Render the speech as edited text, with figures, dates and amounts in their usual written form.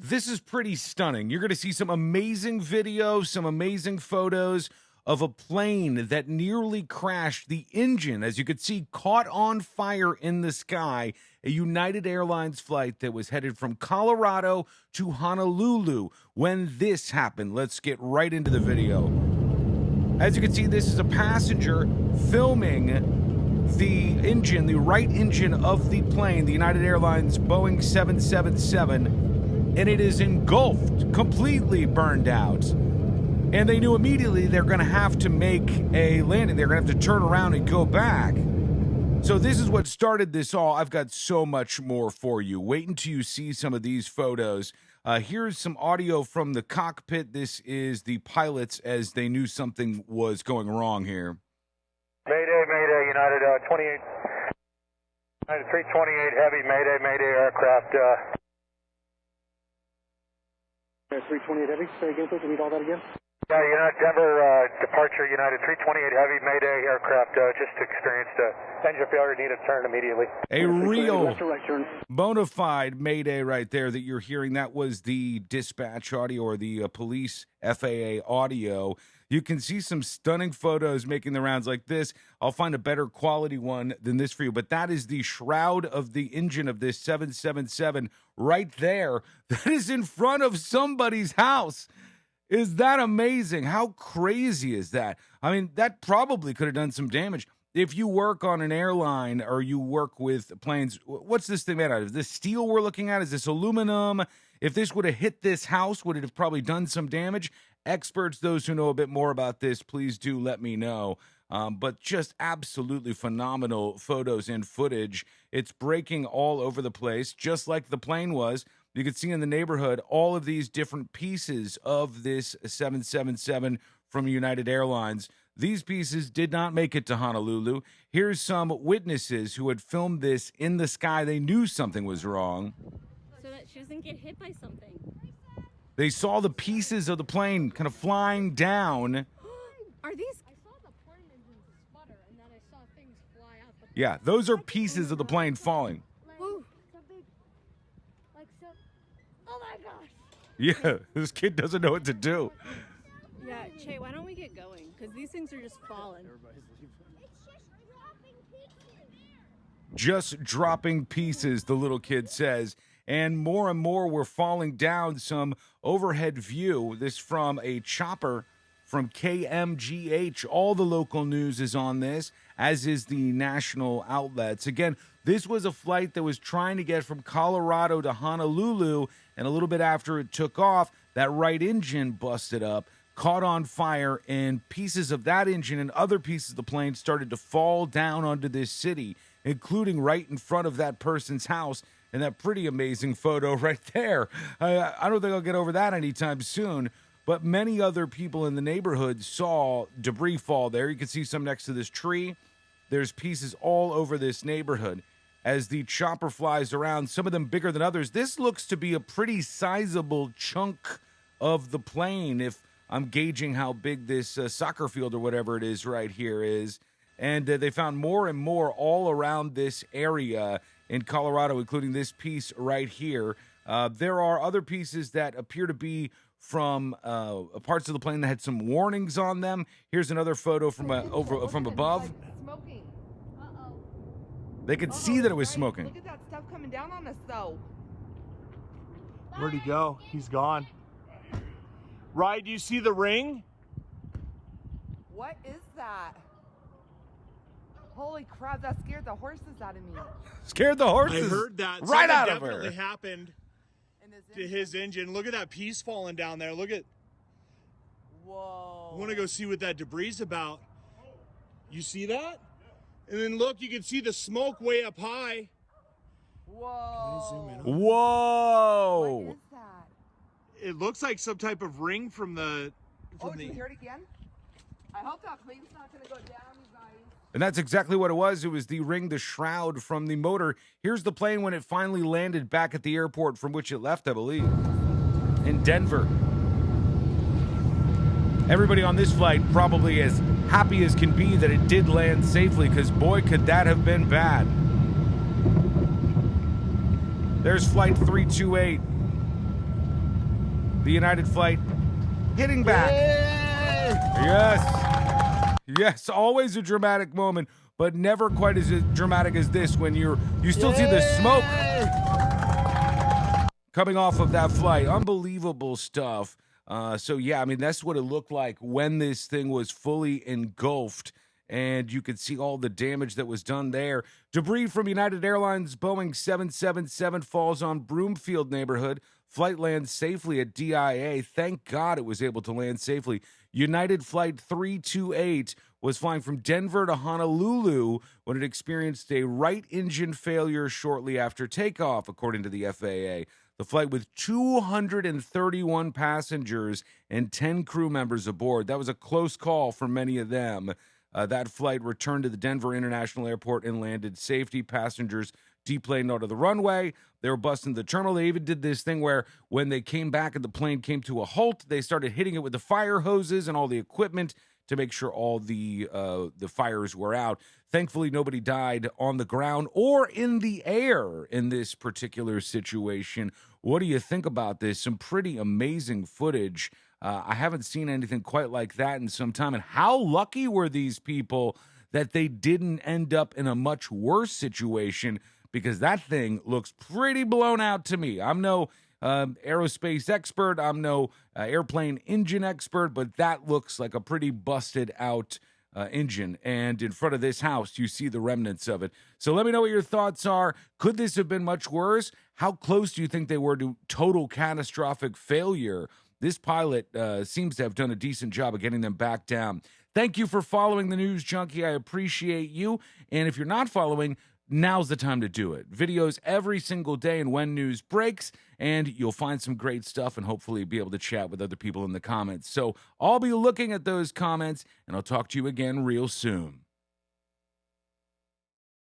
This is pretty stunning. You're going to see some amazing video, some amazing photos of a plane that nearly crashed. The engine, as you could see, caught on fire in the sky. A United Airlines flight that was headed from Colorado to Honolulu when this happened. Let's get right into the video. As you can see, this is a passenger filming the engine, the right engine of the plane, the United Airlines Boeing 777. And it is engulfed, completely burned out. And they knew immediately they're going to have to make a landing. They're going to have to turn around and go back. So this is what started this all. I've got so much more for you. Wait until you see some of these photos. Here's some audio from the cockpit. This is the pilots as they knew something was going wrong here. Mayday, Mayday, United 28, United 328 Heavy, Mayday, Mayday aircraft. 328 Heavy, say again, please, read all that again. Yeah, United Denver departure, United 328 Heavy, Mayday aircraft, just experienced engine failure, need a turn immediately. A real bona fide Mayday right there that you're hearing. That was the dispatch audio or the police FAA audio. You can see some stunning photos making the rounds like this. I'll find a better quality one than this for you, but that is the shroud of the engine of this 777 right there. That is in front of somebody's house. Is that amazing? How crazy is that? I mean, that probably could have done some damage. If you work on an airline or you work with planes, what's this thing made out of? Is this steel we're looking at? Is this aluminum? If this would have hit this house, would it have probably done some damage? Experts, those who know a bit more about this, please do let me know. But just absolutely phenomenal photos and footage. It's breaking all over the place, just like the plane was. You can see in the neighborhood all of these different pieces of this 777 from United Airlines. These pieces did not make it to Honolulu. Here's some witnesses who had filmed this in the sky. They knew something was wrong. So that she doesn't get hit by something. They saw the pieces of the plane kind of flying down. Are these? I saw the plane engine sputter, and then I saw things fly out. Yeah, those are pieces of the plane falling. Oh my gosh! Yeah, this kid doesn't know what to do. Yeah, Che, why don't we get going? Because these things are just falling. Just dropping pieces, the little kid says. And more were falling down. Some overhead view. This from a chopper from KMGH. All the local news is on this, as is the national outlets. Again, this was a flight that was trying to get from Colorado to Honolulu, and a little bit after it took off, that right engine busted up, caught on fire, and pieces of that engine and other pieces of the plane started to fall down onto this city, including right in front of that person's house. And that pretty amazing photo right there. I don't think I'll get over that anytime soon. But many other people in the neighborhood saw debris fall there. You can see some next to this tree. There's pieces all over this neighborhood as the chopper flies around, some of them bigger than others. This looks to be a pretty sizable chunk of the plane, if I'm gauging how big this soccer field or whatever it is right here is. And they found more and more all around this area in Colorado, including this piece right here. There are other pieces that appear to be from parts of the plane that had some warnings on them. Here's another photo from from above. Smoking. Uh-oh. They could see that it was Right, smoking. Look at that stuff coming down on us, though. Where'd he go? He's gone. Right, do you see the ring? What is that? Holy crap, that scared the horses out of me. Scared the horses. I heard that. Right Something out of definitely her. happened And this to his engine. Look at that piece falling down there. Look at. Whoa. I want to go see what that debris is about. You see that? And then look, you can see the smoke way up high. Whoa. Whoa. What is that? It looks like some type of ring from the. Oh, did you hear it again? I hope that plane's not going to go down, you guys. And that's exactly what it was. It was the ring, the shroud from the motor. Here's the plane when it finally landed back at the airport from which it left, I believe, in Denver. Everybody on this flight probably as happy as can be that it did land safely, because boy, could that have been bad. There's flight 328. the United flight hitting back. Yes, always a dramatic moment, but never quite as dramatic as this when you still see the smoke coming off of that flight. Unbelievable stuff. So, yeah, I mean, that's what it looked like when this thing was fully engulfed, and you could see all the damage that was done there. Debris from United Airlines Boeing 777 falls on Broomfield neighborhood. Flight lands safely at DIA. Thank God it was able to land safely. United Flight 328 was flying from Denver to Honolulu when it experienced a right engine failure shortly after takeoff, according to the FAA. The flight with 231 passengers and 10 crew members aboard. That was a close call for many of them. That flight returned to the Denver International Airport and landed safety. Passengers deplaned onto the runway. They were busting the terminal. They even did this thing where when they came back and the plane came to a halt, they started hitting it with the fire hoses and all the equipment to make sure all the fires were out. Thankfully, nobody died on the ground or in the air in this particular situation. What do you think about this? Some pretty amazing footage. I haven't seen anything quite like that in some time. And how lucky were these people that they didn't end up in a much worse situation, because that thing looks pretty blown out to me. I'm no aerospace expert. I'm no airplane engine expert, but that looks like a pretty busted out engine. And in front of this house, you see the remnants of it. So let me know what your thoughts are. Could this have been much worse? How close do you think they were to total catastrophic failure? This pilot seems to have done a decent job of getting them back down. Thank you for following the News Junkie. I appreciate you. And if you're not following, now's the time to do it. Videos every single day and when news breaks, and you'll find some great stuff and hopefully be able to chat with other people in the comments. So I'll be looking at those comments, and I'll talk to you again real soon.